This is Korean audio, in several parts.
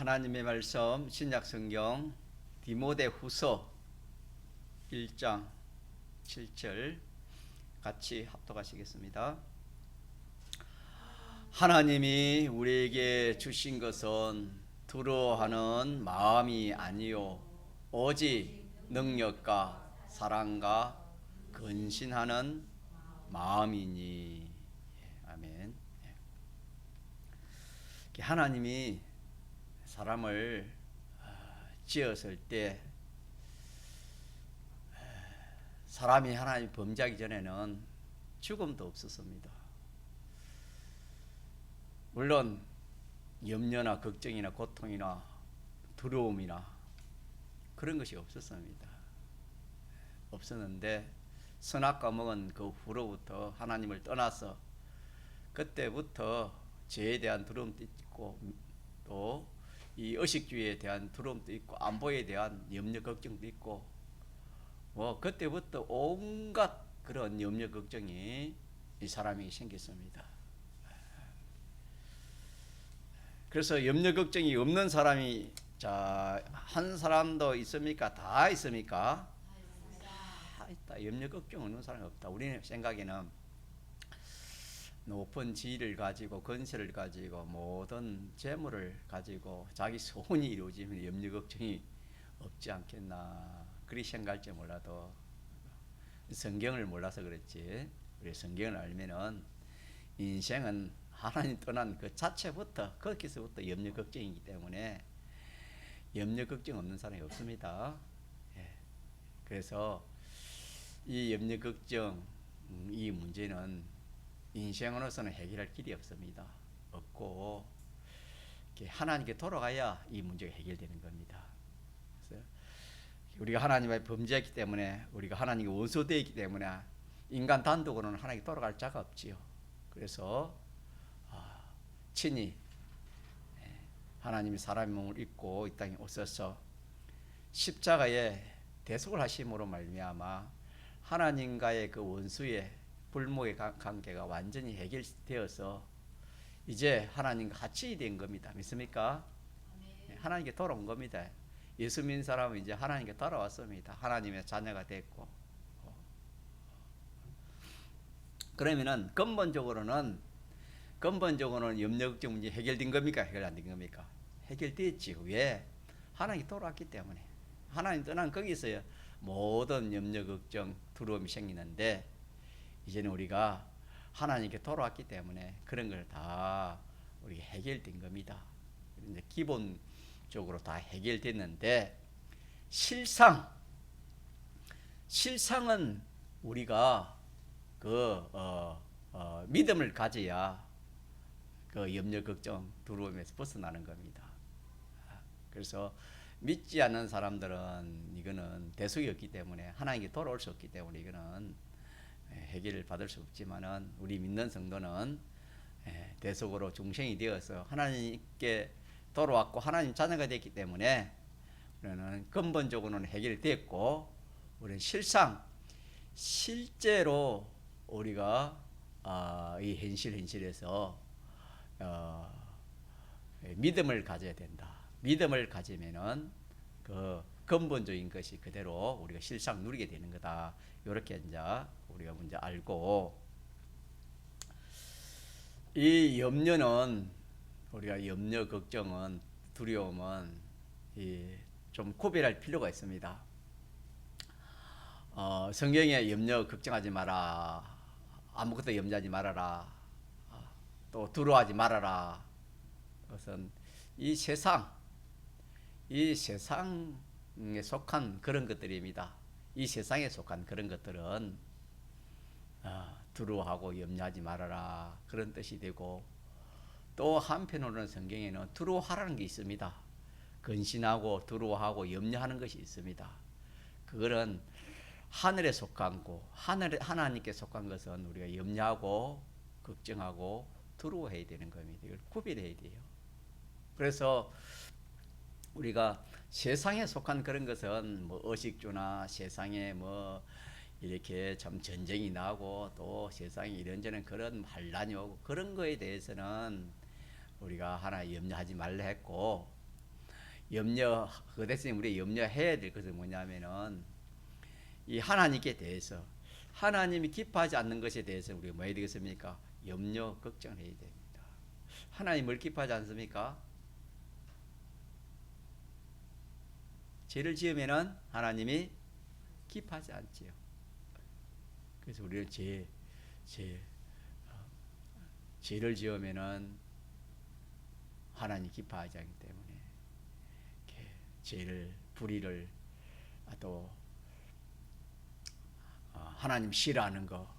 하나님의 말씀 신약성경 디모데후서 1장 7절 같이 합독하시겠습니다. 하나님이 우리에게 주신 것은 두려워하는 마음이 아니요 오직 능력과 사랑과 근신하는 마음이니. 아멘. 하나님이 사람을 지었을 때 사람이 하나님 범죄하기 전에는 죽음도 없었습니다. 물론 염려나 걱정이나 고통이나 두려움이나 그런 것이 없었습니다. 없었는데 선악과 먹은 그 후로부터 하나님을 떠나서 그때부터 죄에 대한 두려움도 있고 또 이 의식주의에 대한 두려움도 있고 안보에 대한 염려 걱정도 있고 그때부터 온갖 그런 염려 걱정이 이 사람에게 생겼습니다. 그래서 염려 걱정이 없는 사람이 한 사람도 있습니까? 다 있습니까? 다 있다. 염려 걱정 없는 사람이 없다. 우리의 생각에는 높은 지위를 가지고 건세를 가지고 모든 재물을 가지고 자기 소원이 이루어지면 염려 걱정이 없지 않겠나 그리 생각할지 몰라도 성경을 몰라서 그렇지 우리 성경을 알면은 인생은 하나님 떠난 그 자체부터 거기서부터 염려 걱정이기 때문에 염려 걱정 없는 사람이 없습니다. 그래서 이 염려 걱정 이 문제는 인생으로서는 해결할 길이 없습니다. 없고 하나님께 돌아가야 이 문제가 해결되는 겁니다. 그래서 우리가 하나님의 범죄했기 때문에 우리가 하나님께 원수되어 있기 때문에 인간 단독으로는 하나님께 돌아갈 자가 없지요. 그래서 친히 하나님이 사람의 몸을 입고 이 땅에 오셔서 십자가에 대속을 하심으로 말미암아 하나님과의 그 원수의 불목의 관계가 완전히 해결되어서 이제 하나님과 같이 된 겁니다. 믿습니까? 하나님께 돌아온 겁니다. 예수 믿는 사람은 이제 하나님께 돌아왔습니다. 하나님의 자녀가 됐고. 그러면은 근본적으로는 염려 걱정 문제 해결된 겁니까? 해결 안 된 겁니까? 해결됐지. 왜? 하나님께 돌아왔기 때문에. 하나님 떠난 거기서 모든 염려 걱정 두려움이 생기는데 이제는 우리가 하나님께 돌아왔기 때문에 그런 걸 다 우리가 해결된 겁니다. 이제 기본적으로 다 해결됐는데 실상은 우리가 믿음을 가져야 그 염려 걱정 두려움에서 벗어나는 겁니다. 그래서 믿지 않는 사람들은 이거는 대속이 없기 때문에 하나님께 돌아올 수 없기 때문에 이거는 해결을 받을 수 없지만은 우리 믿는 성도는 대속으로 중생이 되어서 하나님께 돌아왔고 하나님 자녀가 됐기 때문에 우리는 근본적으로는 해결됐고 우리는 실제로 우리가 이 현실에서 믿음을 가져야 된다. 믿음을 가지면은 그 근본적인 것이 그대로 우리가 실상 누리게 되는 거다. 이렇게 이제 우리가 먼저 알고 이 염려는 우리가 염려, 걱정은 두려움은 좀 구별할 필요가 있습니다. 성경에 염려, 걱정하지 마라. 아무것도 염려하지 말아라. 또 두려워하지 말아라. 그것은 이 세상에 속한 그런 것들입니다. 이 세상에 속한 그런 것들은 두려워하고 염려하지 말아라 그런 뜻이 되고 또 한편으로는 성경에는 두려워하라는 게 있습니다. 근신하고 두려워하고 염려하는 것이 있습니다. 그거는 하늘에 속한 거 하나님께 속한 것은 우리가 염려하고 걱정하고 두려워해야 되는 겁니다. 이걸 구별해야 돼요. 그래서 우리가 세상에 속한 그런 것은 의식주나 세상에 이렇게 참 전쟁이 나고 또 세상에 이런저런 그런 환란이 오고 그런 거에 대해서는 우리가 하나 염려하지 말라 했고 그 대신에 우리 염려해야 될 것은 뭐냐면은 이 하나님께 대해서 하나님이 기뻐하지 않는 것에 대해서 우리가 뭐 해야 되겠습니까? 염려, 걱정해야 됩니다. 하나님을 기뻐하지 않습니까? 죄를 지으면은 하나님이 기뻐하지 않지요. 그래서 우리는 죄를 지으면은 하나님 기뻐하지 않기 때문에 죄를 불의를 또 하나님 싫어하는 거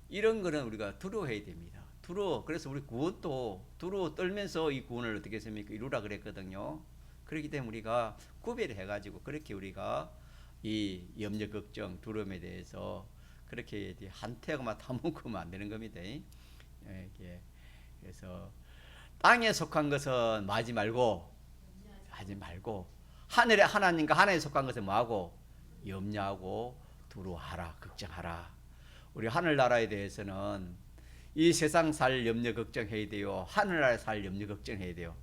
이런 거는 우리가 두려워해야 됩니다. 그래서 우리 구원도 두려워 떨면서 이 구원을 어떻게 했습니까? 이루라 그랬거든요. 그렇기 때문에 우리가 구별을 해가지고 그렇게 우리가 이 염려, 걱정, 두려움에 대해서 그렇게 한태가만 타먹으면 안 되는 겁니다. 그래서 땅에 속한 것은 하지 말고 하늘에 하나님과 하나님에 속한 것은 뭐하고 염려하고 두려워하라, 걱정하라. 우리 하늘나라에 대해서는 이 세상 살 염려 걱정해야 돼요. 하늘나라에 살 염려 걱정해야 돼요.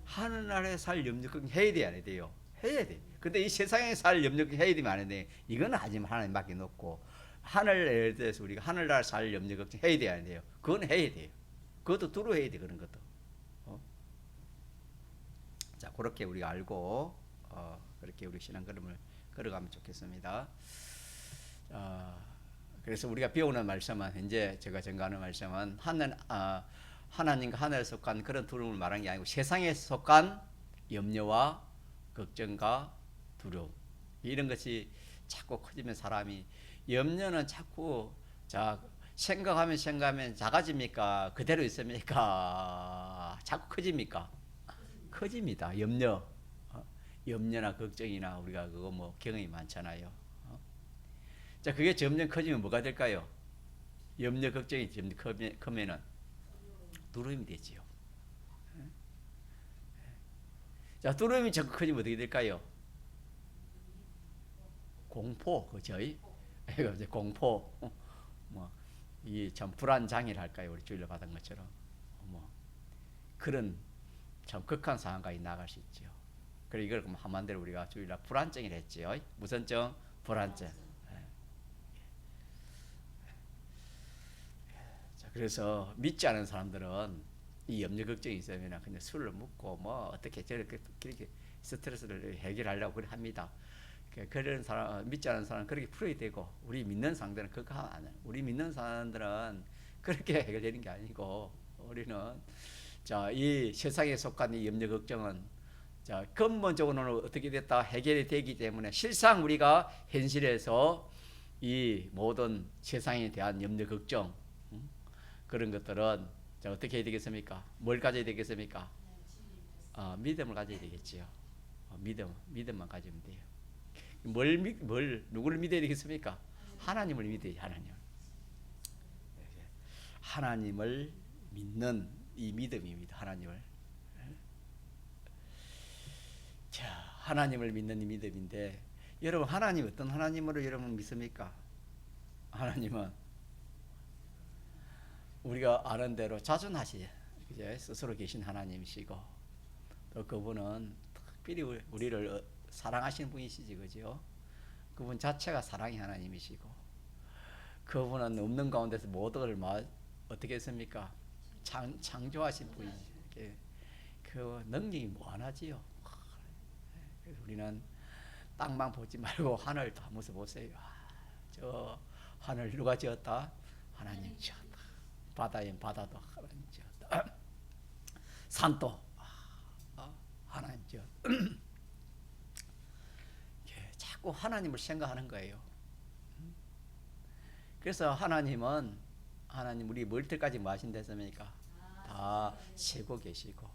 하늘나라에 살 염려 걱정해야 돼요, 안 해야 돼요? 해야 돼. 근데 이 세상에 살 염려 걱정해야 되면 안 돼. 이거는 하지만 하나님 맡겨놓고 하늘에 대해서 우리가 하늘나라 살 염려 걱정해야 돼요, 안 돼요? 그건 해야 돼요. 그것도 두려워해야 돼, 그런 것도. 자, 그렇게 우리가 알고 그렇게 우리 신앙 걸음을 걸어가면 좋겠습니다. 그래서 우리가 배우는 말씀은 현재 제가 전가하는 말씀은 하나님과 하늘에 속한 그런 두려움을 말한 게 아니고 세상에 속한 염려와 걱정과 두려움 이런 것이 자꾸 커지면 사람이 염려는 자꾸 생각하면 작아집니까? 그대로 있습니까? 자꾸 커집니까? 커집니다. 염려나 걱정이나 우리가 그거 뭐 경험이 많잖아요. 자, 그게 점점 커지면 뭐가 될까요? 염려, 걱정이 점점 크면은 두려움이 되지요. 자, 두려움이 자꾸 커지면 어떻게 될까요? 공포, 그죠? 이제 공포, 이 참 불안장애를 할까요? 우리 주일날 받은 것처럼 그런 참 극한 상황까지 나갈 수 있죠. 그래 이걸 한마디로 우리가 주일날 불안증이라 했지요. 무슨 증? 불안증. 자, 그래서 믿지 않은 사람들은 이 염려 걱정이 있으면 그냥 술을 먹고 어떻게 저렇게 그렇게 스트레스를 해결하려고 그래 합니다. 그런 사람 믿지 않은 사람은 그렇게 풀어야 되고 우리 믿는 사람들은 그거 안 해. 우리 믿는 사람들은 그렇게 해결되는 게 아니고 우리는 이 세상에 속한 이 염려 걱정은 근본적으로는 어떻게 됐다 해결이 되기 때문에 실상 우리가 현실에서 이 모든 세상에 대한 염려 걱정 그런 것들은 어떻게 해야 되겠습니까? 뭘 가져야 되겠습니까? 믿음을 가져야 되겠지요. 믿음만 가지면 돼요. 누구를 믿어야 되겠습니까? 하나님을 믿어야지. 하나님을 믿는 이 믿음입니다. 하나님을 믿는 이 믿음인데 여러분 하나님 어떤 하나님으로 여러분 믿습니까? 하나님은 우리가 아는 대로 자존하시 스스로 계신 하나님이시고 또 그분은 특별히 우리를 사랑하시는 분이시지 그죠? 그분 자체가 사랑의 하나님이시고 그분은 없는 가운데서 모든 걸 어떻게 했습니까? 창조하신 분이시죠. 그 능력이 무한하지요. 그래서 우리는 땅만 보지 말고 하늘도 한번 보세요. 저 하늘 누가 지었다? 하나님 지었다. 바다도 하나님 지었다. 산도 하나님 지었다. 자꾸 하나님을 생각하는 거예요. 그래서 하나님 우리 멀때까지 뭐 하신댔습니까? 다 세고 계시고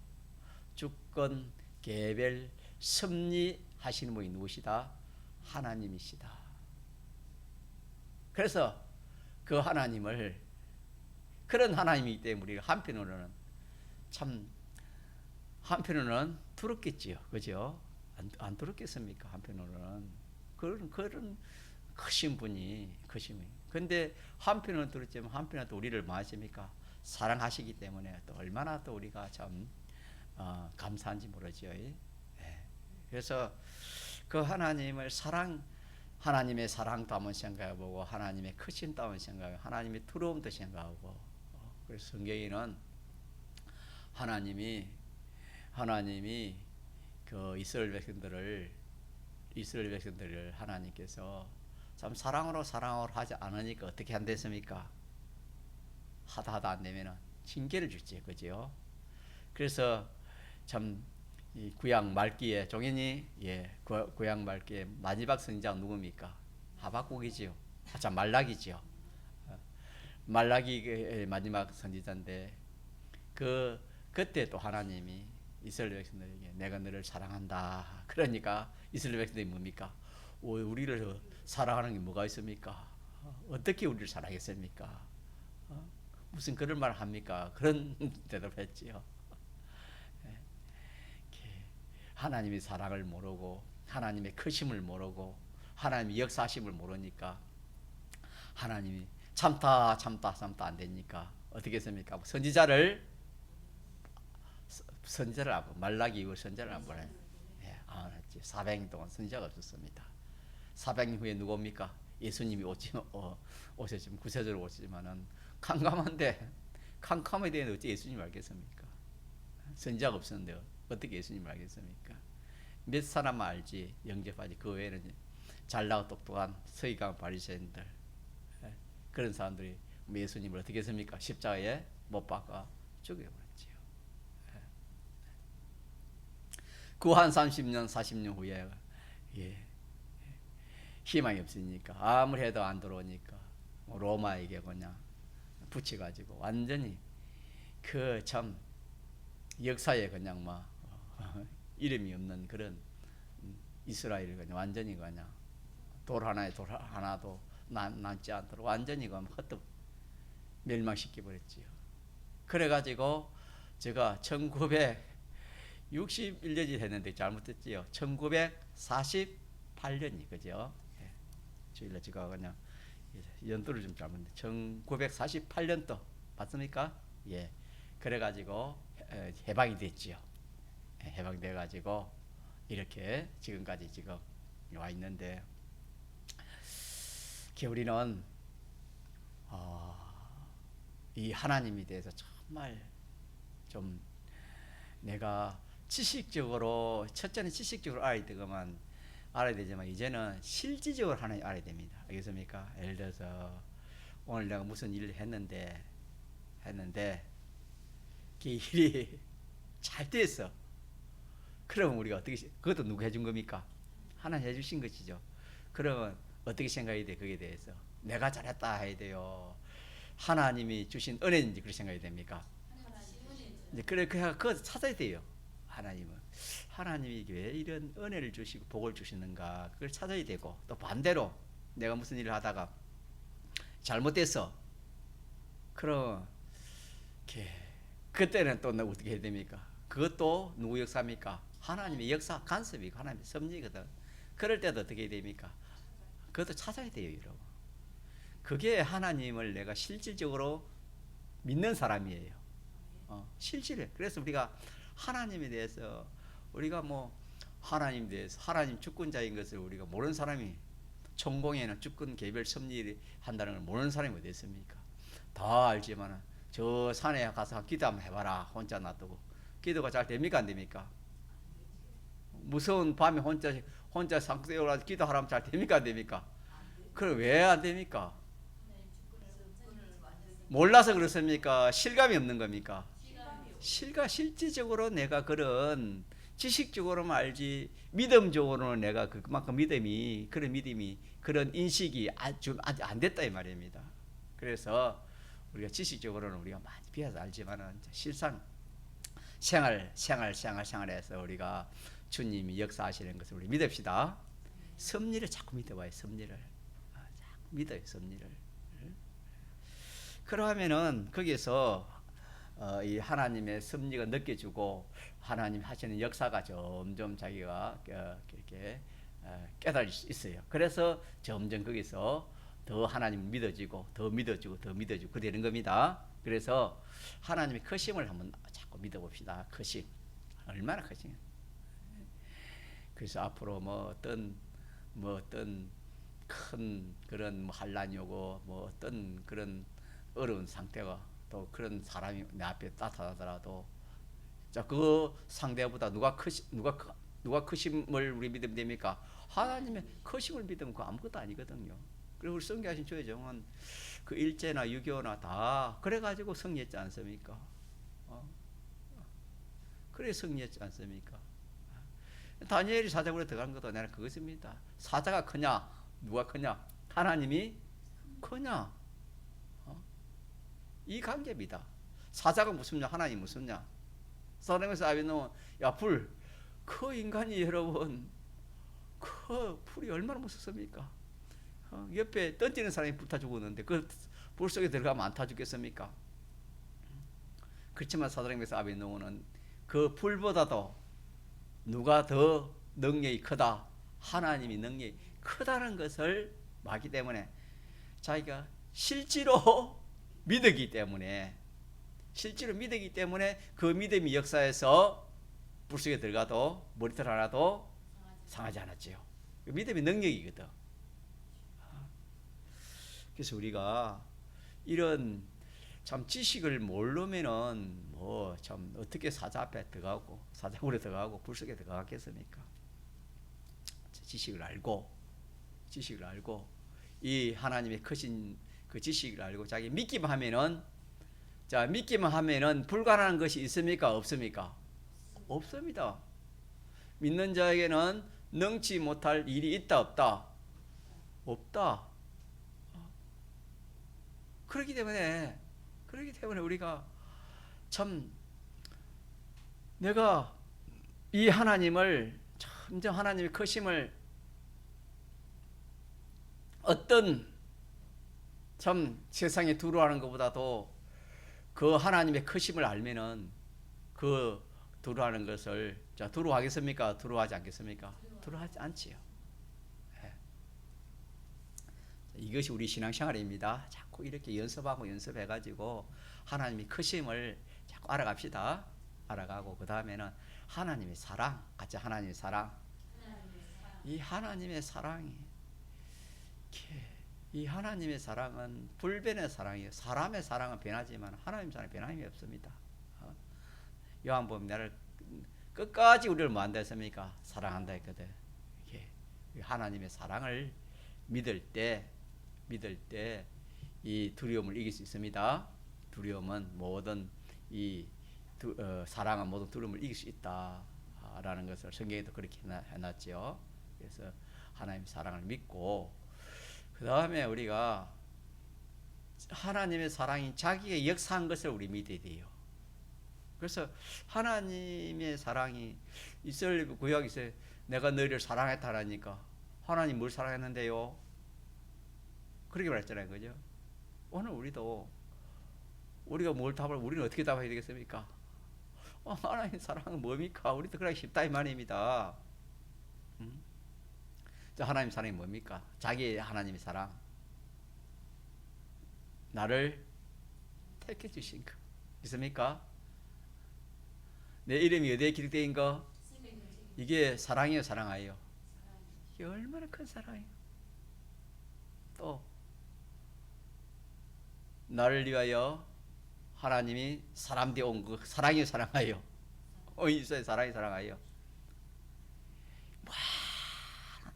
주권, 개별, 섭리하시는 분이 누구시다? 하나님이시다. 그래서 그 하나님을 그런 하나님이기 때문에 우리가 한편으로는 두렵겠지요. 그죠? 안 두렵겠습니까? 한편으로는 그런 크신 분이 근데 한편으로는 두렵지만 한편으로는 또 우리를 뭐 하십니까? 사랑하시기 때문에 또 얼마나 또 우리가 참 감사한지 모르죠. 예. 그래서 그 하나님을 하나님의 사랑도 한번 생각해보고 하나님의 크심도 한번 생각하고 하나님의 두려움도 생각하고 그래서 성경에는 하나님이 그 이스라엘 백성들을 하나님께서 참 사랑으로 하지 않으니까 어떻게 한댔습니까? 하다 안 되면은 징계를 주지, 그죠? 그래서 참 이 구약 말기에 종현이 구약 말기에 마지막 선지자가 누굽니까? 하박국이지요. 참 말라기지요. 말라기의 마지막 선지자인데 그때 또 하나님이 이스라엘 백성들에게 내가 너를 사랑한다. 그러니까 이스라엘 백성들이 뭡니까? 우리를 사랑하는 게 뭐가 있습니까? 어떻게 우리를 사랑했습니까? 무슨 그런 말을 합니까? 그런 대답했지요. 하나님의 사랑을 모르고 하나님의 크심을 모르고 하나님의 역사심을 모르니까 하나님이 참다 안 되니까 어떻게 했습니까? 선지자를 말라기 이후 선지자를 안 보내. 400년 동안 선지자가 없었습니다. 400년 후에 누굽니까? 예수님이 오셨지만 구세주로 오시지만은 캄캄하게 되는 어찌 예수님 알겠습니까? 선지자가 없었는데 어떻게 예수님 알겠습니까? 몇 사람만 알지 영접하지. 그 외에는 잘나고 똑똑한 서기관 바리새인들 그런 사람들이 예수님을 어떻게 했습니까? 십자가에 못 박아 죽여버렸지요. 구한 30년 40년 후에 희망이 없으니까 아무리 해도 안 들어오니까 로마에게 그냥 붙여가지고 완전히 그 참 역사에 그냥 막 이름이 없는 그런 이스라엘을 그냥 완전히 그냥 돌 하나도 남지 않도록 완전히 그냥 헛떡 멸망시켜 버렸지요. 그래가지고 제가 1961년이 됐는데 잘못했지요. 1948년이 그죠? 저희가 제가 그냥 연도를 좀 잘못했는데 1948년도 맞습니까? 예. 그래가지고 해방이 됐지요. 해방돼가지고 이렇게 지금까지 지금 와 있는데 우리는 이 하나님에 대해서 정말 좀 내가 첫째는 지식적으로 알아야 되지만 이제는 실질적으로 하나님 알아야 됩니다. 알겠습니까? 예를 들어서 오늘 내가 무슨 일을 했는데 그 일이 잘 됐어. 그러면 우리가 그것도 누가 해준 겁니까? 하나님 해주신 것이죠. 그러면 어떻게 생각해야 돼? 거기에 대해서 내가 잘했다 해야 돼요. 하나님이 주신 은혜인지 그렇게 생각해야 됩니까? 그거 찾아야 돼요. 하나님이 왜 이런 은혜를 주시고 복을 주시는가 그걸 찾아야 되고, 또 반대로 내가 무슨 일을 하다가 잘못됐어. 그럼 그때는 또 어떻게 해야 됩니까? 그것도 누구 역사입니까? 하나님의 역사 간섭이고 하나님의 섭리거든. 그럴 때도 어떻게 해야 됩니까? 그것도 찾아야 돼요, 여러분. 그게 하나님을 내가 실질적으로 믿는 사람이에요. 실질에. 그래서 우리가 하나님에 대해서 우리가 하나님 대해서 하나님 주권자인 것을 우리가 모르는 사람이, 천공에는 주권 개별 섭리 한다는 걸 모르는 사람이 어디 있습니까? 다 알지만은 저 산에 가서 기도 한번 해봐라. 혼자 놔두고 기도가 잘 됩니까? 안 됩니까? 무서운 밤에 혼자 상수에 올라서 기도하라면 잘 됩니까? 안 됩니까? 그럼 왜 안 됩니까? 몰라서 그렇습니까? 실감이 없는 겁니까? 실질적으로 내가 그런 지식적으로만 알지 믿음적으로는 내가 그만큼 그런 믿음이 그런 인식이 아직 안 됐다 이 말입니다. 그래서 우리가 지식적으로는 우리가 많이 배워서 알지만은 실상 생활에서 우리가 주님이 역사하시는 것을 우리 믿읍시다. 섭리를 자꾸 믿어봐요. 섭리를 자꾸 믿어요. 섭리를. 그러면은 거기에서 이 하나님의 섭리가 느껴지고 하나님 하시는 역사가 점점 자기가 이렇게 깨달을 수 있어요. 그래서 점점 거기서 더 하나님을 믿어지고 더 믿어지고 그러는 겁니다. 그래서 하나님의 크심을 한번 자꾸 믿어봅시다. 크심. 얼마나 크지. 그래서 앞으로 뭐 어떤 큰 그런 뭐 환란이 오고 뭐 어떤 그런 어려운 상태가 또 그런 사람이 내 앞에 나타나더라도 자, 그 상대보다 누가 크심을 우리 믿으면 됩니까? 하나님의 크심을 믿으면 그거 아무것도 아니거든요. 그리고 우리 성경하신 조혜정은 그 일제나 유교나 다 그래가지고 승리했지 않습니까? 그래 승리했지 않습니까? 다니엘이 사자굴에 들어간 것도 나는 그것입니다. 사자가 크냐? 누가 크냐? 하나님이 크냐? 이 관계입니다. 사자가 무섭냐? 하나님이 무섭냐? 사람에서 아비노 야불 그 인간이 여러분 그 불이 얼마나 무섭습니까? 옆에 던지는 사람이 불타 죽었는데 그 불 속에 들어가면 안 타 죽겠습니까? 그렇지만 사드락메사 아벤노고는 그 불보다도 누가 더 능력이 크다? 하나님이 능력이 크다는 것을 말하기 때문에 자기가 실제로 믿기 때문에 그 믿음이 역사에서 불속에 들어가도 머리털 하나도 상하지 않았지요. 믿음이 능력이거든. 그래서 우리가 이런 참 지식을 모르면은 뭐 참 어떻게 사자 앞에 들어가고 사자굴에 들어가고 불속에 들어가겠습니까? 지식을 알고 이 하나님의 크신 그 지식을 알고 자기 믿기만 하면은 자 믿기만 하면은 불가능한 것이 있습니까? 없습니까? 없습니다. 믿는 자에게는 능치 못할 일이 있다 없다? 없다. 그렇기 때문에 우리가 참 내가 이 하나님을 점점 하나님의 크심을 어떤 참 세상에 두려워하는 것보다도 그 하나님의 크심을 알면은 그 두려워하는 것을 자 두려워하겠습니까? 두려워하지 않겠습니까? 두려워하지 않지요. 이것이 우리 신앙생활입니다. 자꾸 이렇게 연습해가지고 하나님의 크심을 자꾸 알아갑시다. 알아가고 그 다음에는 하나님의 사랑, 같이 하나님의 사랑. 이 하나님의 사랑이 이 하나님의 사랑은 불변의 사랑이에요. 사람의 사랑은 변하지만 하나님의 사랑은 변함이 없습니다. 요한복음 나를 끝까지 우리를 뭐 한다 했습니까? 사랑한다 했거든. 하나님의 사랑을 믿을 때 이 두려움을 이길 수 있습니다. 두려움은 모든 사랑은 모든 두려움을 이길 수 있다라는 것을 성경에도 그렇게 해놨죠. 그래서 하나님의 사랑을 믿고 그 다음에 우리가 하나님의 사랑이 자기의 역사한 것을 우리 믿어야 돼요. 그래서 하나님의 사랑이 이스라엘 구약에서 내가 너희를 사랑했다라니까 하나님 뭘 사랑했는데요? 그렇게 말했잖아요. 그죠? 오늘 우리가 뭘 답을 우리는 어떻게 답해야 되겠습니까? 하나님의 사랑은 뭡니까? 우리도 그러기 쉽다 이 말입니다. 자, 하나님의 사랑이 뭡니까? 자기 하나님의 사랑. 나를 택해 주신 거. 있습니까? 내 이름이 어디에 기록된 거? 이게 사랑이에요, 사랑아예요? 이게 얼마나 큰 사랑이에요. 또 나를 위하여 하나님이 사람 되어 온 그 사랑이에요, 사랑아예요? 있어요, 사랑이 사랑아예요?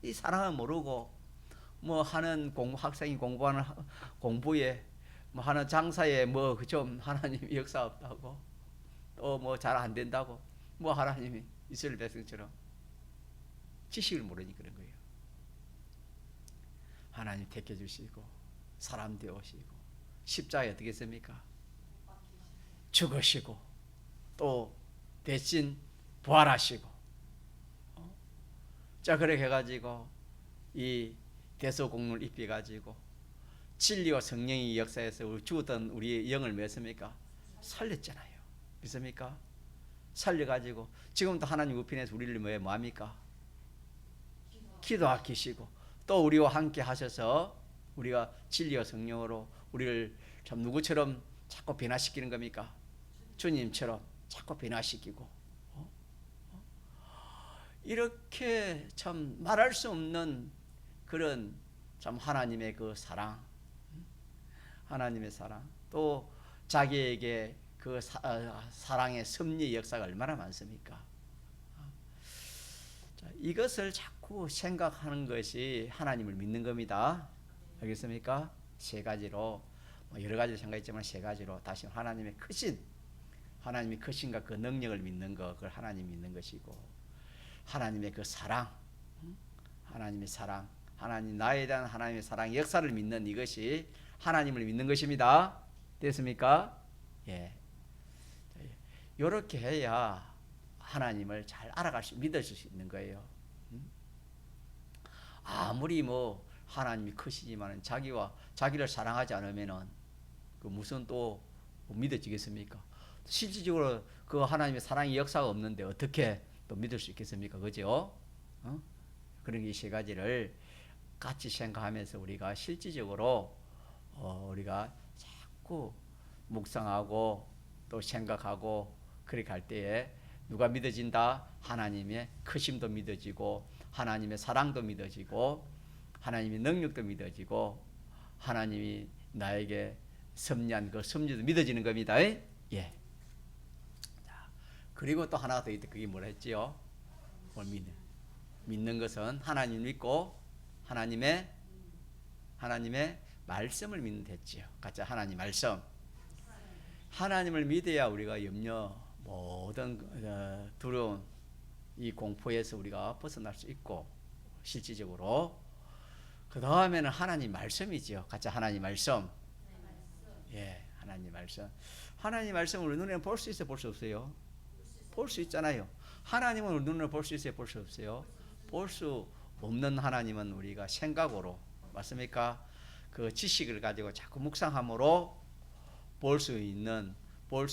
이 사랑을 모르고 뭐 하는 학생이 공부하는 공부에 뭐 하는 장사에 뭐 좀 하나님이 역사 없다고 또 뭐 잘 안 된다고 뭐 하나님이 이스라엘 백성처럼 지식을 모르니 그런 거예요. 하나님 택해 주시고 사람 되어 오시고 십자가에 어떻게 했습니까? 죽으시고 또 대신 부활하시고 자 그렇게 해가지고 이 대속공로를 입혀가지고 진리와 성령의 역사에서 죽었던 우리의 영을 맺습니까? 살렸잖아요. 믿습니까? 살려가지고 지금도 하나님 우편에서 우리를 뭐합니까? 기도하시고 또 우리와 함께 하셔서 우리가 진리와 성령으로 우리를 참 누구처럼 자꾸 변화시키는 겁니까? 주님처럼 자꾸 변화시키고 이렇게 참 말할 수 없는 그런 참 하나님의 그 사랑, 하나님의 사랑, 또 자기에게 그 사랑의 섭리 역사가 얼마나 많습니까? 자, 이것을 자꾸 생각하는 것이 하나님을 믿는 겁니다. 알겠습니까? 세 가지로, 여러 가지로 생각했지만 세 가지로 다시 하나님의 크신, 하나님의 크신과 그 능력을 믿는 것, 그걸 하나님 믿는 것이고, 하나님의 그 사랑, 하나님의 사랑, 하나님 나에 대한 하나님의 사랑 역사를 믿는 이것이 하나님을 믿는 것입니다. 됐습니까? 예. 이렇게 해야 하나님을 잘 알아갈 수, 믿을 수 있는 거예요. 아무리 뭐 하나님이 크시지만 자기를 사랑하지 않으면은 그 무슨 또 믿어지겠습니까? 실질적으로 그 하나님의 사랑의 역사가 없는데 어떻게 또 믿을 수 있겠습니까? 그죠? 그런 이 세 가지를 같이 생각하면서 우리가 실질적으로 우리가 자꾸 묵상하고 또 생각하고 그렇게 할 때에 누가 믿어진다? 하나님의 크심도 믿어지고 하나님의 사랑도 믿어지고 하나님의 능력도 믿어지고 하나님이 나에게 섭리한 그 섭리도 믿어지는 겁니다. 예. 자, 그리고 또 하나가 더 있다. 그게 뭐라 했지요? 뭘 믿는 것은 하나님 믿고 하나님의 말씀을 믿는 됐지요. 같이 하나님 말씀. 하나님을 믿어야 우리가 염려 모든 두려운 이 공포에서 우리가 벗어날 수 있고 실질적으로 그 다음에는 하나님 말씀이지요. 같이 하나님 말씀. 예, 하나님 말씀. 하나님 말씀을 눈에 볼 수 있어요, 볼 수 없어요? 볼 수 있잖아요. 하나님은 우리 눈으로 볼 수 있어요, 볼 수 없어요? 볼 수 없는 하나님은 우리가 생각으로, 맞습니까? 그 지식을 가지고 자꾸 묵상함으로 볼 수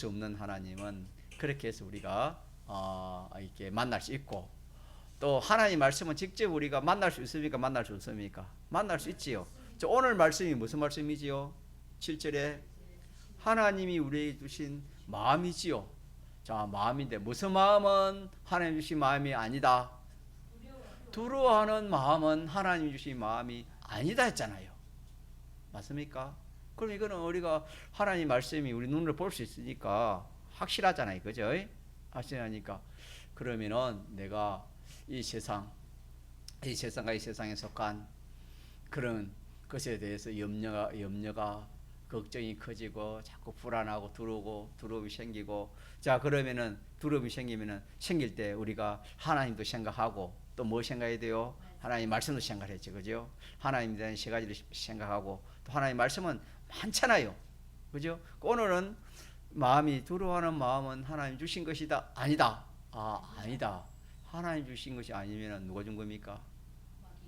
없는 하나님은 그렇게 해서 우리가 이렇게 만날 수 있고, 또 하나님 말씀은 직접 우리가 만날 수 있습니까? 만날 수 없습니까? 만날 수 있지요. 오늘 말씀이 무슨 말씀이지요? 7절에 하나님이 우리에게 주신 마음이지요. 자, 마음인데 무슨 마음은 하나님 주신 마음이 아니다. 두려워하는 마음은 하나님 주신 마음이 아니다 했잖아요. 맞습니까? 그럼 이거는 우리가 하나님 말씀이 우리 눈으로 볼 수 있으니까 확실하잖아요. 그죠? 확실하니까 그러면은 내가 이 세상과 이 세상에 속한 그런 것에 대해서 염려가 걱정이 커지고 자꾸 불안하고 두려움이 생기고, 자, 그러면은 두려움이 생길 때 우리가 하나님도 생각하고 또 뭐 생각해야 돼요? 하나님 말씀도 생각했죠. 그죠? 하나님에 대한 세 가지를 생각하고, 또 하나님 말씀은 많잖아요. 그죠? 오늘은 마음이 두려워하는 마음은 하나님 주신 것이다. 아니다. 아니다. 하나님 주신 것이 아니면 누가 준 겁니까?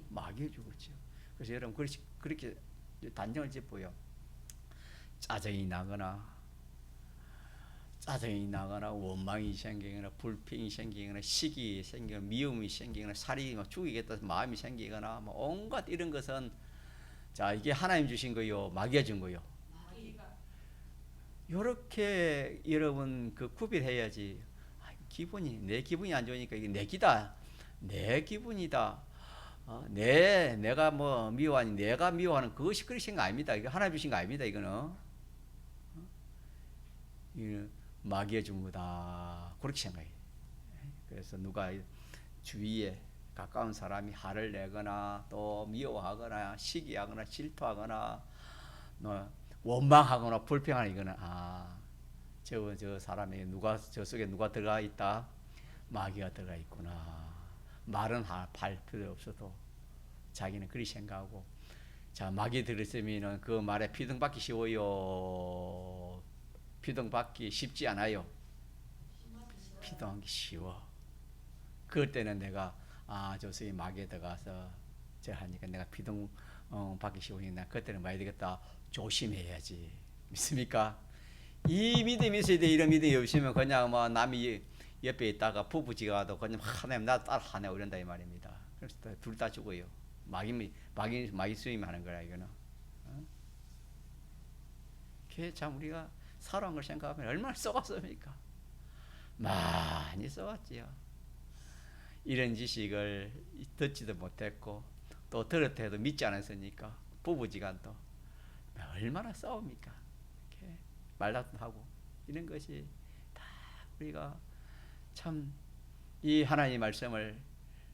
마귀가 주겠죠. 그래서 여러분 그렇게 단정을 짓고요. 짜증이 나거나 원망이 생기거나 불평이 생기거나 시기 생기거나 미움이 생기거나 살이 죽이겠다 마음이 생기거나 온갖 이런 것은, 자, 이게 하나님 주신 거요, 마귀가 준 거요? 요렇게 여러분 그 구별해야지. 내 기분이 안 좋으니까 이게 내 기분이다. 내가 뭐 미워하니 내가 미워하는 그것이 그리 생각 아닙니다. 이거 하나님 주신 거 아닙니다. 이거는 마귀가 준 거다. 그렇게 생각해. 그래서 누가 주위에 가까운 사람이 화를 내거나 또 미워하거나 시기하거나 질투하거나 원망하거나 불평하는 이거는 저 사람에 저 속에 누가 들어가 있다? 마귀가 들어가 있구나. 말은 할 필요 없어도 자기는 그리 생각하고, 자, 마귀 들었으면 그 말에 피등받기 쉬워요? 피등받기 쉽지 않아요? 피등하기 쉬워. 그럴 때는 내가 저 속에 마귀에 들어가서 저 하니까 내가 피등 받기 쉬우니까 그때는 뭐야 되겠다? 조심해야지. 믿습니까? 이 믿음이 있어야 돼. 이런 믿음이 없으면 그냥 뭐 남이 옆에 있다가 부부지가도 그냥 하나님 나 따라하네 이런다 이 말입니다. 그래서 둘 다 죽어요. 마귀 수임하는 거라 이거는. 그게 참 우리가 살아온 걸 생각하면 얼마나 썩었습니까? 많이 썩었지요. 이런 지식을 듣지도 못했고 또 들었다 해도 믿지 않았으니까 부부지간도 얼마나 싸웁니까? 이렇게 말다툼하고 이런 것이 다 우리가 참 이 하나님의 말씀을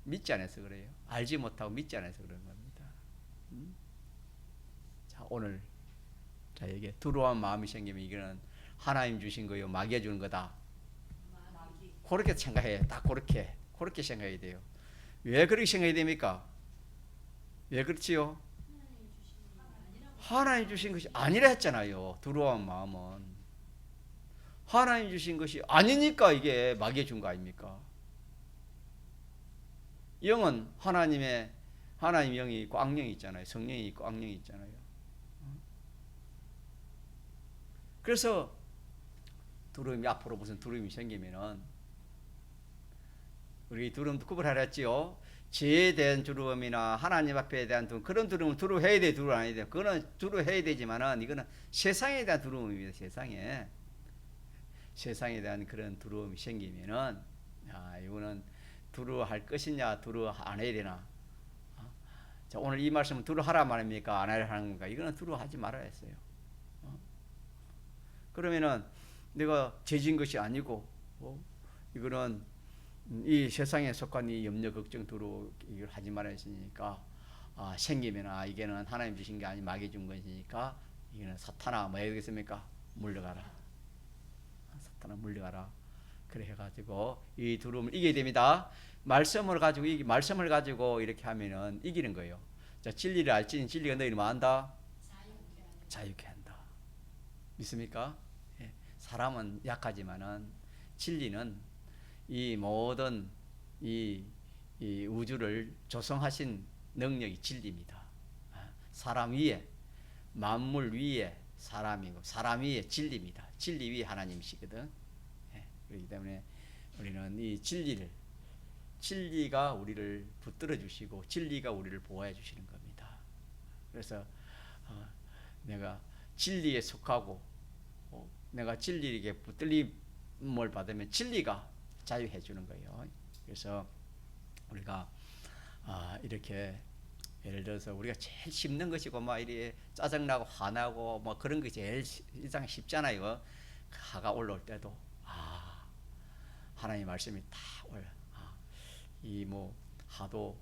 믿지 않아서 그래요. 알지 못하고 믿지 않아서 그런 겁니다. 자, 오늘 자에게 두려운 마음이 생기면 이거는 하나님 주신 거요, 마귀가 주는 거다. 그렇게 생각해요. 딱 그렇게 생각해야 돼요. 왜 그렇게 생각해야 됩니까? 왜 그렇지요? 하나님 주신 것이 아니라 했잖아요. 두려운 마음은 하나님 주신 것이 아니니까 이게 마귀가 준 거 아닙니까? 영은 하나님 영이 있고 악령이 있잖아요. 성령이 있고 악령이 있잖아요. 그래서 두려움이 앞으로 무슨 두려움이 생기면은 우리 두려움도 구분하라 했지요. 죄에 대한 두려움이나 하나님 앞에 대한 두려움, 그런 두려움은 두려워해야 돼, 두려워 안 해야 돼. 그거는 두려워해야 되지만은 이거는 세상에 대한 두려움입니다. 세상에 대한 그런 두려움이 생기면은 이거는 두려워할 것이냐, 두려워 안 해야 되나. 자, 오늘 이 말씀은 두려워하라 말입니까? 안 하라 하는 건가? 이거는 두려워하지 말아야 했어요. 그러면은 내가 죄진 것이 아니고 이거는 이 세상에 속한 이 염려, 걱정, 두려워 이걸 하지 말아야 했으니까 생기면 이게는 하나님 주신 게 아니 마귀 준 것이니까 이거는 사탄아 뭐 해야 되겠습니까? 물러가라. 사탄아 물러가라. 그래 해가지고 이 두려움을 이겨야 됩니다. 말씀을 가지고 이렇게 하면은 이기는 거예요. 자, 진리를 알지니 진리가 너희를 뭐 한다? 자유케 한다. 믿습니까? 예. 사람은 약하지만은 진리는 이 모든 이 우주를 조성하신 능력이 진리입니다. 사람 위에 만물 위에 사람이고 사람 위에 진리입니다. 진리 위에 하나님이시거든. 그렇기 때문에 우리는 이 진리가 우리를 붙들어 주시고 진리가 우리를 보호해 주시는 겁니다. 그래서 내가 진리에 속하고 내가 진리에게 붙들림을 받으면 진리가 자유해 주는 거예요. 그래서 우리가 이렇게 예를 들어서 우리가 제일 힘든 것이고 막 이렇게 짜증나고 화나고 뭐 그런 게 제일 일상 쉽잖아요. 화가 올라올 때도 하나님 말씀이 다 올라. 이 뭐 하도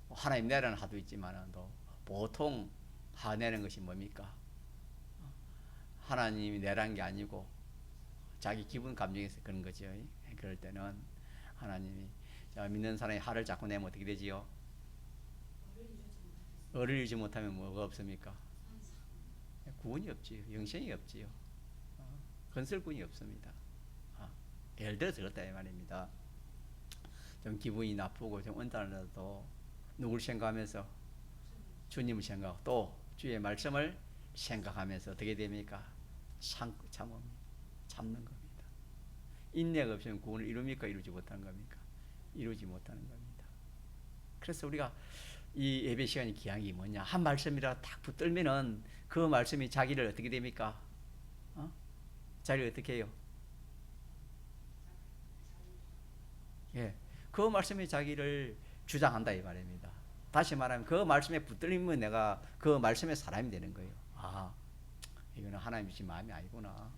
하나님 내라는 하도 있지만도 보통 화내는 것이 뭡니까? 하나님이 내라는 게 아니고 자기 기분 감정에서 그런 거죠. 그럴 때는 하나님이 믿는 사람이 화를 자꾸 내면 어떻게 되지요? 의를 이루지 못하면 뭐가 없습니까? 구원이 없지요. 영생이 없지요. 건설군이 없습니다. 예를 들어서 그렇다 이 말입니다. 좀 기분이 나쁘고 좀 언짢아도 누굴 생각하면서 주님을 생각하고 또 주의 말씀을 생각하면서 어떻게 됩니까? 참는 겁니다. 인내가 없으면 구원을 이룹니까? 이루지 못하는 겁니까? 이루지 못하는 겁니다. 그래서 우리가 이 예배 시간이 귀한 게 뭐냐? 한 말씀이라 딱 붙들면은 그 말씀이 자기를 어떻게 됩니까? 자기를 어떻게 해요? 예, 그 말씀이 자기를 주장한다 이 말입니다. 다시 말하면 그 말씀에 붙들리면 내가 그 말씀의 사람이 되는 거예요. 이거는 하나님 주신 마음이 아니구나.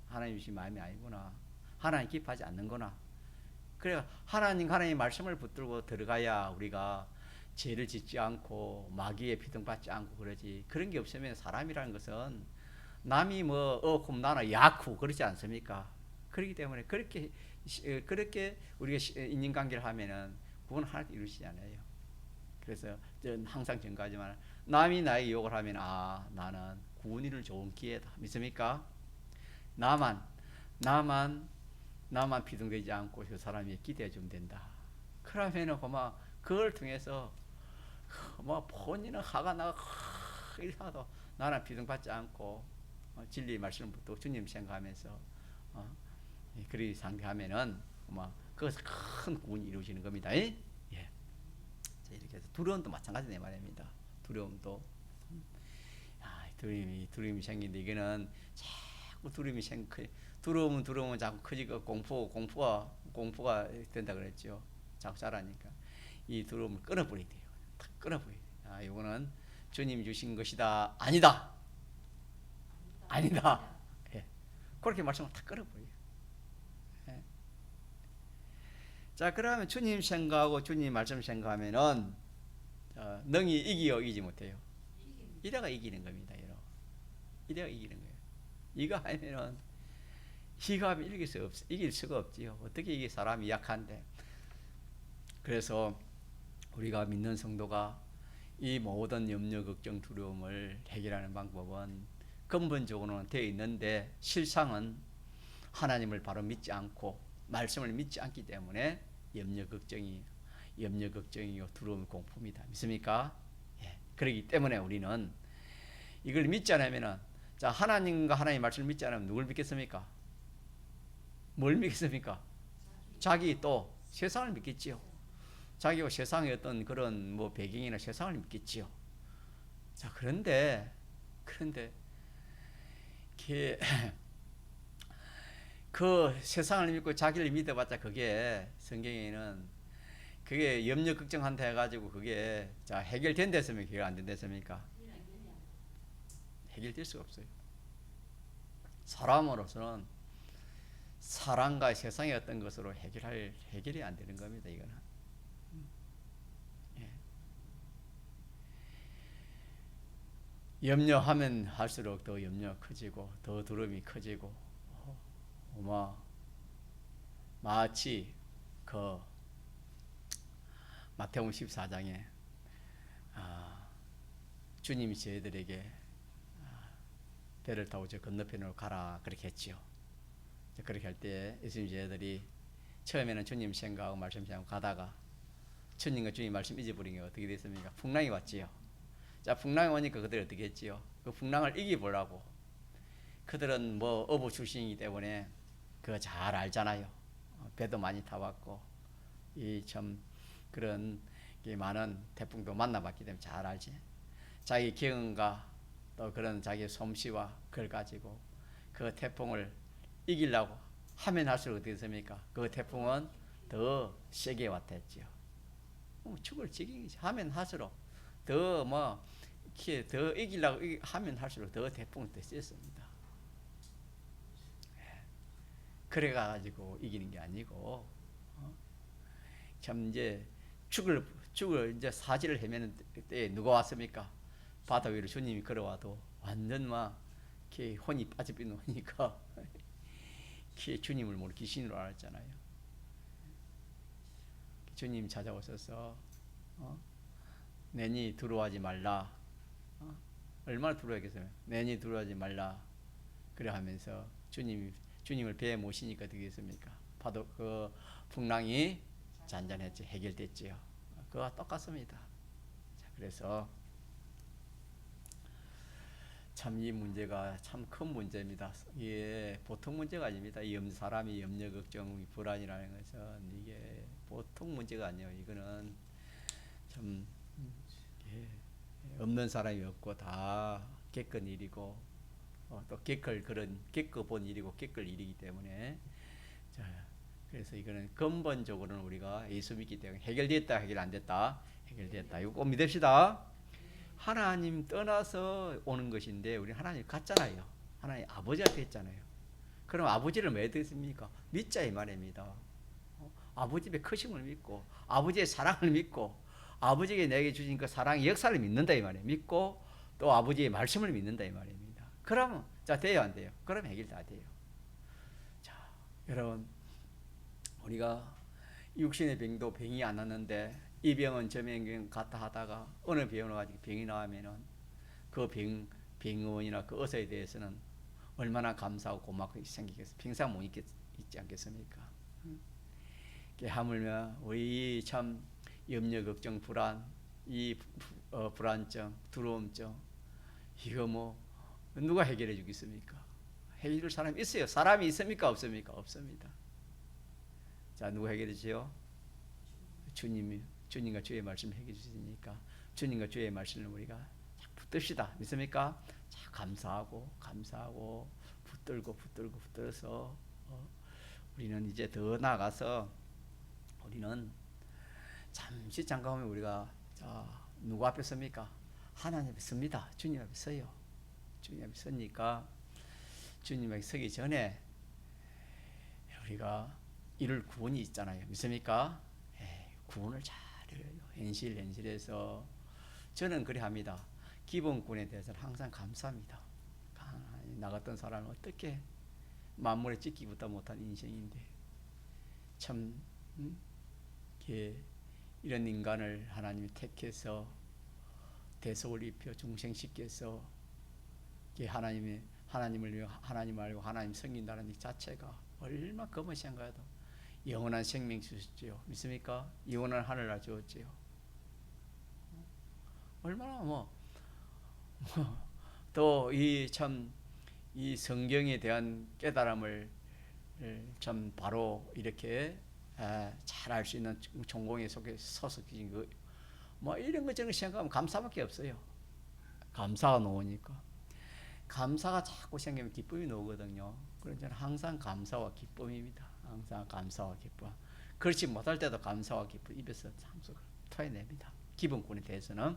하나님 주신 마음이 아니구나. 하나님 기뻐하지 않는구나. 그래 하나님 말씀을 붙들고 들어가야 우리가 죄를 짓지 않고 마귀의 비등받지 않고 그러지. 그런 게 없으면 사람이라는 것은 남이 뭐 그럼 나는 약후 그러지 않습니까? 그렇기 때문에 그렇게 우리가 인간관계를 하면은 구원 하나도 이루시지 않아요. 그래서 저는 항상 증거하지만 남이 나에게 욕을 하면 나는 구원 이룰 좋은 기회다. 믿습니까? 나만 비등되지 않고 그 사람이 기대해 주면 된다. 그러면은 그걸 통해서 본인은 화가 나고 이래도 나는 비등받지 않고 진리 말씀을 붙들고 주님 생각하면서 그리 상대하면은 그것은 큰 구원이 이루어지는 겁니다. 예. 자, 이렇게 해서 두려움도 마찬가지네 말입니다. 두려움도 두려움이 생기는데 이거는 자꾸 두려움은 자꾸 커지고 공포가 된다 그랬죠. 자꾸 자라니까 이 두려움을 끊어버려야 돼요. 다 끊어버려야 돼요. 아, 이거는 주님이 주신 것이다. 아니다. 아니다. 예. 그렇게 말씀을 다 끊어버려요. 예. 자, 그러면 주님 생각하고 주님 말씀 생각하면은 능히 이기요, 이기지 못해요. 이래가 이기는 겁니다. 이래가 이기는 거예요. 이거 하면은 이거 하면 이길 수가 없지요. 어떻게 이게 사람이 약한데. 그래서 우리가 믿는 성도가 이 모든 염려, 걱정, 두려움을 해결하는 방법은 근본적으로는 되어 있는데 실상은 하나님을 바로 믿지 않고 말씀을 믿지 않기 때문에 염려, 걱정이요 두려움, 공포입니다. 믿습니까? 예. 그렇기 때문에 우리는 이걸 믿지 않으면은 자, 하나님과 하나님의 말씀을 믿지 않으면 누굴 믿겠습니까? 뭘 믿겠습니까? 자기 또 세상을 믿겠지요. 자기가 세상의 어떤 그런 뭐 배경이나 세상을 믿겠지요. 자, 그런데 그 세상을 믿고 자기를 믿어봤자 그게 성경에는 그게 염려 걱정한다 해가지고 그게 자 해결된댔습니까? 해결 안 된댔습니까? 해결될 수가 없어요. 사람으로서는 사랑과 세상의 어떤 것으로 해결이 안 되는 겁니다. 이거는. 예. 염려하면 할수록 더 염려 커지고 더 두려움이 커지고 마치 그 마태복음 14장에 주님이 저희들에게 배를 타고 저 건너편으로 가라 그렇게 했지요. 그렇게 할 때 예수님 저희들이 처음에는 주님 생각하고 말씀 생각하고 가다가 주님과 주님 말씀 잊어버린 게 어떻게 됐습니까? 풍랑이 왔지요. 자, 풍랑이 오니까 그들이 어떻게 했지요? 그 풍랑을 이기보려고 그들은 뭐 어부 출신이기 때문에 그거 잘 알잖아요. 배도 많이 타봤고 이 참 그런 많은 태풍도 만나봤기 때문에 잘 알지. 자기 경험과 또 그런 자기 솜씨와 그걸 가지고 그 태풍을 이기려고 하면 할수록 어떻게 됐습니까? 그 태풍은 더 세게 왔댔지요. 죽을 지경이지. 하면 할수록 더 이기려고 하면 할수록 더 태풍은 더 셌습니다. 그래가지고 이기는 게 아니고 참 이제 죽을 이제 사지를 헤매는 때에 누가 왔습니까? 바다 위로 주님이 걸어와도 완전 이렇게 혼이 빠져버리니까 주님을 모르고 귀신으로 알았잖아요. 주님 찾아오셔서 내니 두려워하지 말라. 얼마나 두려워하겠어요. 내니 두려워하지 말라. 그래 하면서 주님을 배에 모시니까 어떻게 됐습니까? 파도 그 풍랑이 잔잔했지, 해결됐지요. 그와 똑같습니다. 자, 그래서 참 이 문제가 참 큰 문제입니다. 이게 보통 문제가 아닙니다. 사람이 염려, 걱정, 불안이라는 것은 이게 보통 문제가 아니에요. 이거는 참 없는 사람이 없고 다 겪은 일이고 또 겪어본 일이고 겪을 일이기 때문에 자, 그래서 이거는 근본적으로는 우리가 예수 믿기 때문에 해결됐다, 해결 안 됐다, 해결됐다. 이거 꼭 믿읍시다. 하나님 떠나서 오는 것인데 우리 하나님 같잖아요. 하나님 아버지한테 했잖아요. 그럼 아버지를 왜 듣습니까? 믿자 이 말입니다. 아버지의 크심을 믿고 아버지의 사랑을 믿고 아버지가 내게 주신 그 사랑의 역사를 믿는다 이 말이에요. 믿고 또 아버지의 말씀을 믿는다 이 말입니다. 그러면 자 돼요 안 돼요? 그럼 해결 다 돼요. 자 여러분 우리가 육신의 병도 병이 안 났는데 이 병은 저 병 같다 하다가 어느 병으로 가지고 병이 나오면은 그 병원이나 그 의사에 대해서는 얼마나 감사하고 고맙게 생기겠어요. 평생 못 있지 않겠습니까? 하물며 우리 참 염려, 걱정, 불안, 이 불안증, 두려움증 이거 누가 해결해 주겠습니까? 해결할 사람이 있어요. 사람이 있습니까? 없습니까? 없습니다. 자, 누가 해결해 주세요? 주님과 주의 말씀을 해결해 주시니까 주님과 주의 말씀을 우리가 붙듭시다. 믿습니까? 자, 감사하고 붙들어서 우리는 이제 더 나아가서 우리는 잠시 잠깐 하면 우리가 자, 누구 앞에 섭니까? 하나님 앞에 섭니다. 주님 앞에 서요. 주님 앞에 서니까 주님 앞에 서기 전에 우리가 이룰 구원이 있잖아요. 믿습니까? 구원을 잘 이뤄요. 현실해서 저는 그래 합니다. 기본권에 대해서는 항상 감사합니다. 나갔던 사람은 어떻게 만물에 찍기보다 못한 인생인데 참 이런 인간을 하나님이 택해서 대속을 입혀 중생시켜서 하나님을 위해 하나님 알고 하나님 섬긴다는 이 자체가 얼마나 거머시한가요? 영원한 생명 주셨지요. 믿습니까? 영원한 하늘을 주었지요. 얼마나 또 이 성경에 대한 깨달음을 참 바로 이렇게 잘 알 수 있는 전공에 속에 서서 이런 것 저런 거 생각하면 감사밖에 없어요. 감사가 놓으니까. 감사가 자꾸 생기면 기쁨이 나오거든요. 그래서 저는 항상 감사와 기쁨입니다. 항상 감사와 기쁨. 그렇지 못할 때도 감사와 기쁨 입에서 참석 토해냅니다. 기본권에 대해서는.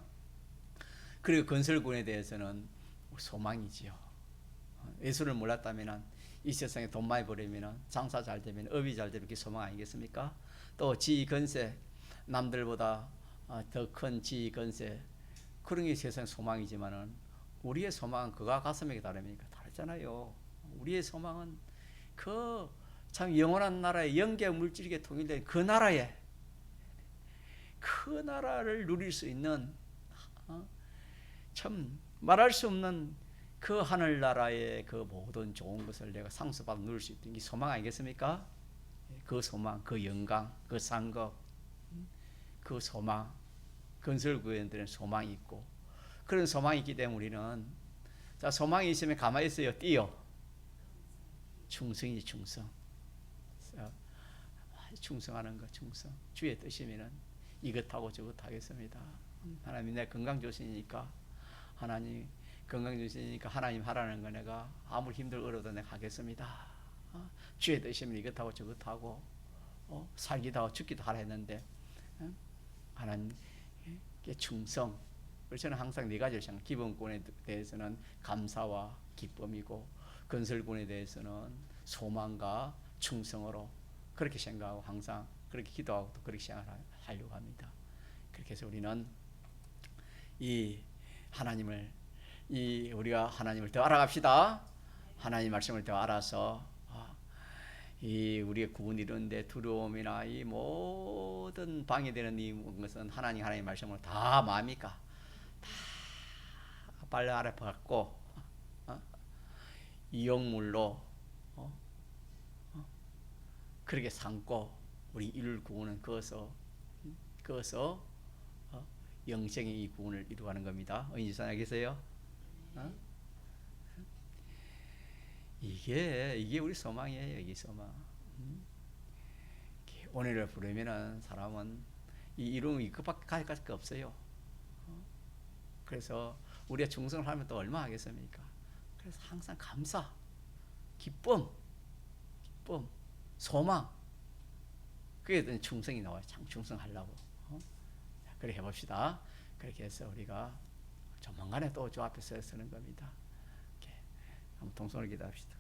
그리고 건설권에 대해서는 소망이지요. 예수를 몰랐다면 이 세상에 돈 많이 벌으면 장사 잘 되면 업이 잘 되면 그게 소망 아니겠습니까? 또 지위 건세 남들보다 더 큰 지위 건세 그런 게 세상 소망이지만은 우리의 소망은 그가 가슴에 다릅니까? 다르잖아요. 우리의 소망은 그 참 영원한 나라의 영계 물질계 통일된 그 나라에 그 나라를 누릴 수 있는 참 말할 수 없는 그 하늘나라의 그 모든 좋은 것을 내가 상수받아 누릴 수 있는 게 소망 아니겠습니까? 그 소망, 그 영광, 그 상급, 그 소망, 건설구현들은 소망이 있고 그런 소망이 있기 때문에 우리는 자 소망이 있으면 가만히 있어요. 뛰어. 충성이 충성. 충성하는 것, 충성. 주의 뜻이면은 이것하고 저것 하겠습니다. 하나님 내 건강 주시니까 하나님 건강 주시니까 하나님 하라는 거 내가 아무리 힘들고 어려워도 내가 하겠습니다. 주의 뜻이면 이것하고 저것하고 살기도 하고 죽기도 하라 했는데 하나님께 충성. 그래서 저는 항상 네 가지를 생각합니다. 기본권에 대해서는 감사와 기쁨이고 건설권에 대해서는 소망과 충성으로 그렇게 생각하고 항상 그렇게 기도하고 또 그렇게 생각하려고 합니다. 그렇게 해서 우리는 우리가 하나님을 더 알아갑시다. 하나님 말씀을 더 알아서 이 우리의 구원 이루는데 두려움이나 이 모든 방해되는 이 것은 하나님 말씀으로 다 뭡니까? 다 빨리 알아봤고 이용물로 그렇게 삼고 우리 이룰 구원은 그어서 영생의 이 구원을 이루어가는 겁니다. 인지사님 계세요? 이게 우리 소망이에요. 이게 소망. 오늘을 부르면은 사람은 이 이름이 그밖에 가질 게 없어요. 그래서 우리가 충성을 하면 또 얼마 하겠습니까? 그래서 항상 감사, 기쁨, 소망. 그게 충성이 나와요. 참 충성하려고. 그렇게 해봅시다. 그렇게 해서 우리가 조만간에 또 저 앞에 서는 겁니다. 한번 동성을 기도합시다.